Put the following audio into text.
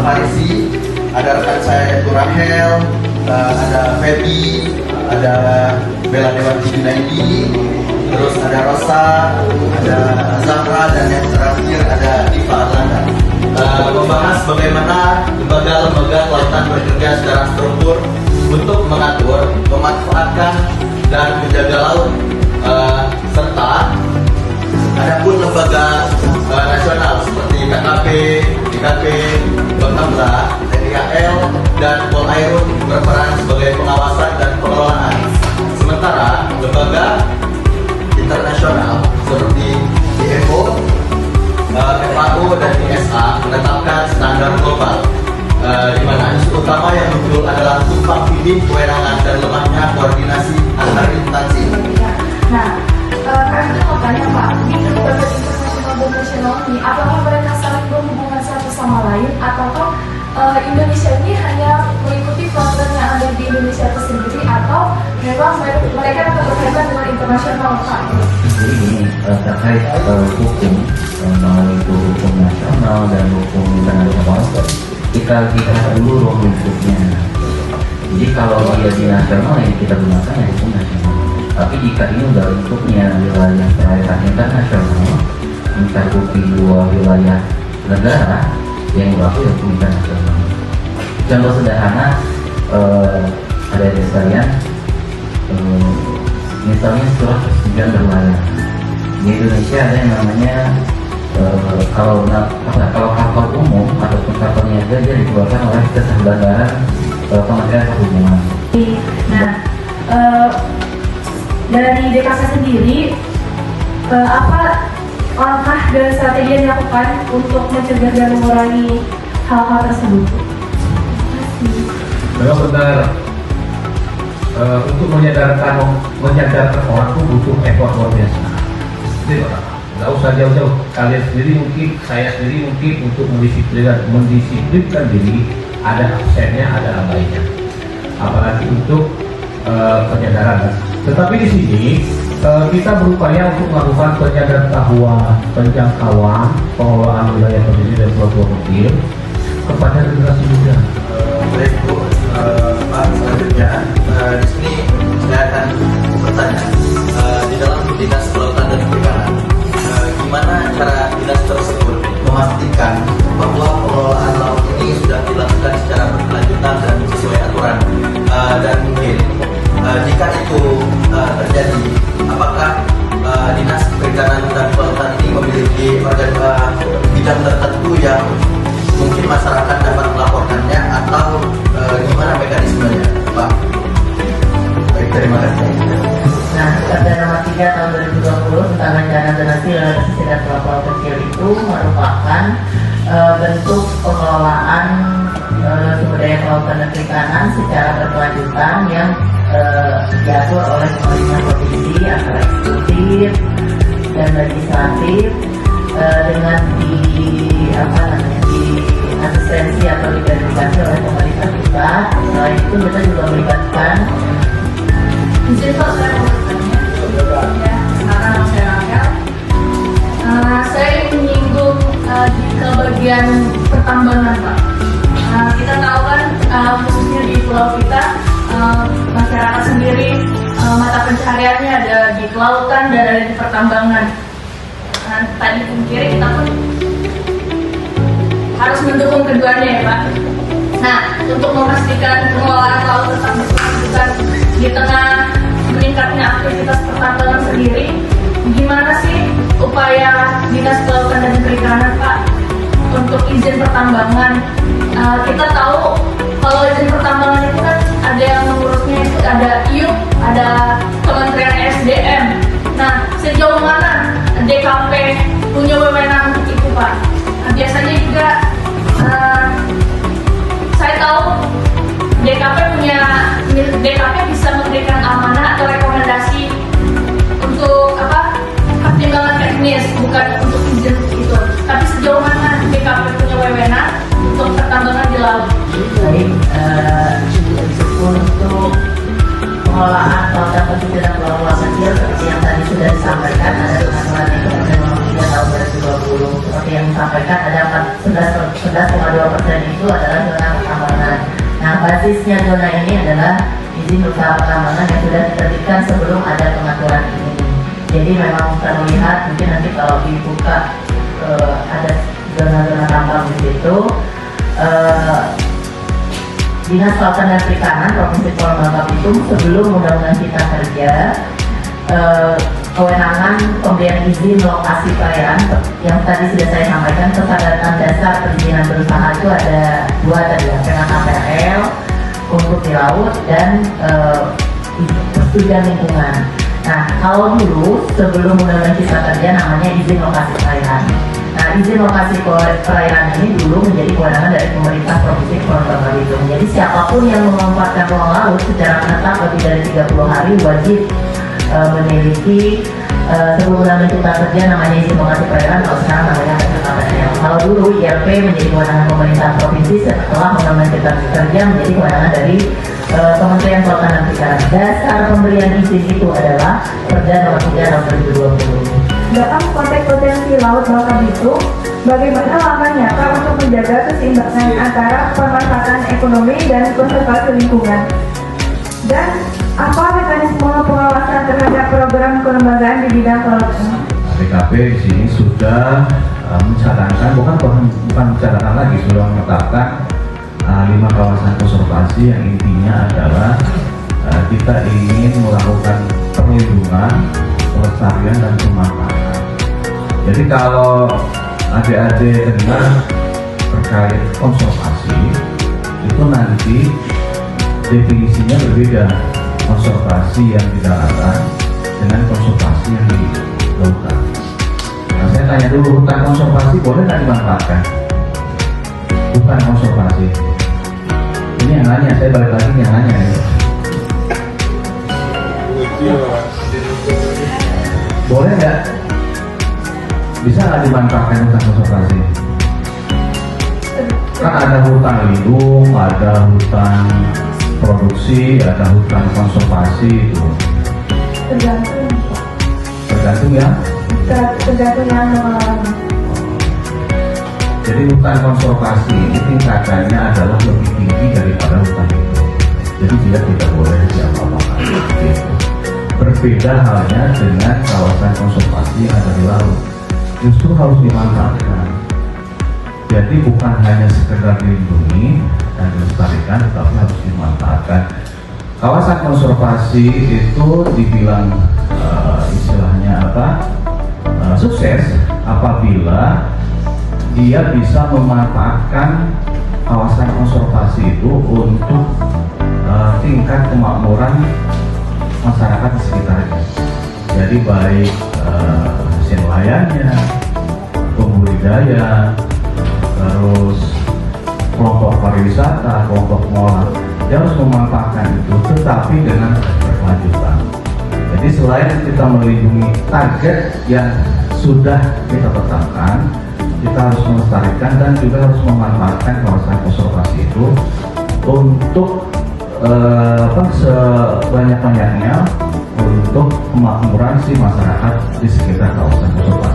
Farisi, ada rekan saya yaitu Rahel, ada Feby, ada Bella Dewanti Junaidi, terus ada Rosa, ada Zahra, dan yang terakhir ada Diva Arlanda. Membahas bagaimana lembaga-lembaga kelautan bekerja secara struktur untuk mengatur, memanfaatkan, dan menjaga laut, serta ada pun lembaga nasional seperti KKP, DKP, Bangkamla, TNI AL, dan Polairut berperan sebagai pengawasan dan pengelolaan. Sementara lembaga internasional seperti IMO, FAO, dan ISA menetapkan standar global, di mana isu utama yang muncul adalah tumpang tindih kewenangan dan lemahnya koordinasi antar instansi. Nah, kami mau tanya Pak, di lembaga internasional dan nasional ini, apakah mereka saling berhubungan satu sama lain, ataukah Indonesia ini hanya mengikuti peraturan yang ada di Indonesia itu sendiri, atau memang mereka berkaitan dengan internasional Pak? Jadi ini terkait hukum, mau itu hukum nasional dan hukum internasional, kita lihat dulu ruang lingkupnya. Jadi kalau dia di nasional yang kita gunakan ya hukum nasional. Tapi jika ini udah lingkupnya wilayah perairan internasional, mencakupi dua wilayah negara yang berlaku ya hukum internasional. Contoh sederhana, ada sekalian, misalnya surat persetujuan berlayar. Di Indonesia ada yang namanya kalau kapal umum ataupun kapal niaga dia dikeluarkan oleh Jasa Bandaran Kementerian Perhubungan. Nah, dari DKP sendiri, apa langkah dan strategi yang dilakukan untuk mencegah dan mengurangi hal-hal tersebut? Memang benar, untuk menyadarkan orang itu butuh effort luar biasa. Jadi nggak usah jauh-jauh, kalian sendiri mungkin, saya sendiri mungkin untuk mendisiplinkan diri, ada absennya, ada abainya. Apalagi untuk penyadaran. Tetapi di sini kita berupaya untuk melakukan penyadaran penjangkauan, pengelolaan wilayah pesisir dan pulau kecil kepada generasi muda. Baik Bu, Pak, selanjutnya di sini saya akan bertanya, di dalam dinas kelautan dan perikanan, gimana cara dinas tersebut memastikan bahwa pengelolaan laut ini sudah dilakukan secara berkelanjutan dan sesuai aturan, dan mungkin jika itu terjadi, apakah dinas perikanan dan kelautan ini memiliki bidang tertentu yang mungkin masyarakat dapat melaporkannya, atau gimana mekanismenya, Pak? Baik, terima kasih. Nah, Perda Nomor 3 Tahun 2020 tentang rencana zonasi wilayah pesisir dan pulau kecil itu merupakan bentuk pengelolaan sumber daya kelautan dan perikanan secara berkelanjutan yang diatur oleh pemerintah provinsi antara eksekutif dan legislatif, dengan di asistensi atau diverifikasi oleh pemerintah pusat. Selain itu kita juga melibatkan. Izin Pak, saya mau bertanya. Ya, sekarang saya Rahel. Saya ingin menyinggung ke bagian pertambangan Pak. Kita tahu kan, khususnya di pulau kita, masyarakat sendiri mata pencahariannya ada di kelautan dan ada di pertambangan. Tadi kiri kita pun harus mendukung keduanya ya Pak. Nah, untuk memastikan pengelolaan laut tetap berkelanjutan di tengah meningkatnya aktivitas pertambangan sendiri, gimana sih upaya Dinas Kelautan dan Perikanan Pak untuk izin pertambangan? Kita tahu kalau izin pertambangan itu kan ada yang mengurusnya, itu ada IUP, ada Kementerian SDM. Nah, sejauh mana DKP punya wewenang untuk itu Pak? Biasanya juga saya tahu DKP bisa memberikan amanah atau rekomendasi untuk pertimbangan teknis, bukan untuk izin itu. Tapi sejauh mana DKP punya wewenang untuk pertambangan di laut? Baik, untuk pengelolaan kelautan pesisir dan pulau kecil seperti yang tadi sudah disampaikan, ada peraturan itu Perda Nomor 3 Tahun 2020 2020. Seperti yang disampaikan ada 11,2% itu adalah zona pertambangan. Nah, basisnya zona ini adalah izin usaha pertambangan yang sudah diterbitkan sebelum ada pengaturan ini. Jadi memang terlihat mungkin nanti kalau dibuka ada zona-zona tambang di situ. Dinas Kelautan dan Perikanan Provinsi Pulau Bangka Belitung sebelum Undang-Undang Cipta Kerja kewenangan pemberian izin lokasi perairan yang tadi sudah saya sampaikan, kesadaran dasar perizinan berusaha itu ada dua tadi ya, PKPL untuk di laut dan persetujuan lingkungan. Nah, kalau dulu sebelum Undang-Undang Cipta Kerja namanya izin lokasi perairan. Nah, izin lokasi perairan ini dulu menjadi kewenangan dari pemerintah Provinsi Pulau Bangka Belitung. Jadi siapapun yang memanfaatkan ruang laut secara menetap lebih dari 30 hari wajib memiliki sebelum Undang-Undang Cipta Kerja namanya izin lokasi perairan, kalau sekarang namanya PKPL. Kalau dulu ILP menjadi kewenangan pemerintah provinsi, setelah Undang-Undang Cipta Kerja menjadi kewenangan dari Kementerian Kelautan dan Perikanan. Dasar pemberian izin itu adalah Perda Nomor 3 Tahun 2020. Dalam konteks potensi laut Bangka Belitung, bagaimana langkah nyata untuk menjaga keseimbangan antara pemanfaatan ekonomi dan konservasi lingkungan? Dan apa mekanisme pengawasan terhadap program kelembagaan di bidang kelautan? BKP di sini sudah mencatatkan, bukan mencatatkan lagi, sudah menetapkan 5 kawasan konservasi yang intinya adalah kita ingin melakukan perlindungan, pelestarian dan pemanfaatan. Jadi kalau adik-adik dengar terkait konservasi itu nanti definisinya berbeda, konservasi yang di daratan dengan konservasi yang di lautan. Nah, saya tanya dulu, hutan konservasi boleh nggak dimanfaatkan? Hutan konservasi ini yang nanya, saya balik lagi yang nanya ini. Boleh nggak? Bisa nggak dimanfaatkan hutan konservasi? Kan ada hutan lindung, ada hutan produksi, ada hutan konservasi itu. Tergantung ya? Tergantung yang mengelola. Jadi hutan konservasi ini tingkatannya adalah lebih tinggi daripada hutan lindung. Jadi dia tidak boleh diapa-apakan. Gitu. Berbeda halnya dengan kawasan konservasi yang ada di laut, justru harus dimanfaatkan. Jadi bukan hanya sekedar dilindungi dan dilestarikan, tetapi harus dimanfaatkan. Kawasan konservasi itu dibilang istilahnya apa? Sukses apabila dia bisa memanfaatkan kawasan konservasi itu untuk tingkat kemakmuran masyarakat di sekitarnya. Jadi baik nelayannya, pembudidaya, terus kelompok pariwisata, kelompok ngolah, dia harus memanfaatkan itu, tetapi dengan berkelanjutan. Jadi selain kita melindungi target yang sudah kita tetapkan, kita harus melestarikan dan juga harus memanfaatkan kawasan konservasi itu untuk sebanyak-banyaknya untuk kemakmuran si masyarakat di sekitar kawasan konservasi.